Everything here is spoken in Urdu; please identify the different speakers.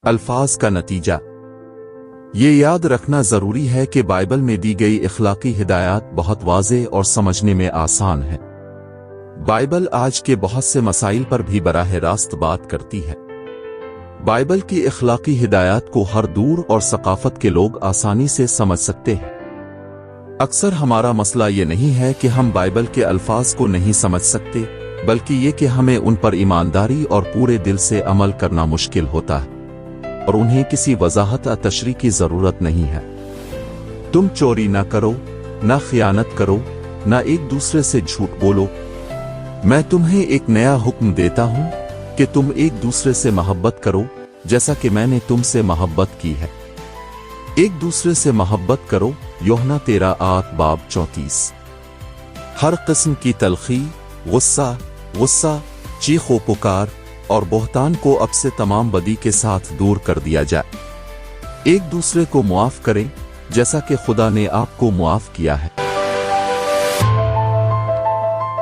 Speaker 1: الفاظ کا نتیجہ یہ یاد رکھنا ضروری ہے کہ بائبل میں دی گئی اخلاقی ہدایات بہت واضح اور سمجھنے میں آسان ہے۔ بائبل آج کے بہت سے مسائل پر بھی براہ راست بات کرتی ہے۔ بائبل کی اخلاقی ہدایات کو ہر دور اور ثقافت کے لوگ آسانی سے سمجھ سکتے ہیں۔ اکثر ہمارا مسئلہ یہ نہیں ہے کہ ہم بائبل کے الفاظ کو نہیں سمجھ سکتے، بلکہ یہ کہ ہمیں ان پر ایمانداری اور پورے دل سے عمل کرنا مشکل ہوتا ہے، اور انہیں کسی وضاحت یا تشریح کی ضرورت نہیں ہے۔ تم چوری نہ کرو، نہ خیانت کرو، نہ ایک دوسرے سے جھوٹ بولو۔ میں تمہیں ایک نیا حکم دیتا ہوں کہ تم ایک دوسرے سے محبت کرو جیسا کہ میں نے تم سے محبت کی ہے۔ ایک دوسرے سے محبت کرو، یوحنا 13:34۔ ہر قسم کی تلخی، غصہ، چیخ و پکار اور بہتان کو اب سے تمام بدی کے ساتھ دور کر دیا جائے۔ ایک دوسرے کو معاف کریں جیسا کہ خدا نے آپ کو معاف کیا ہے۔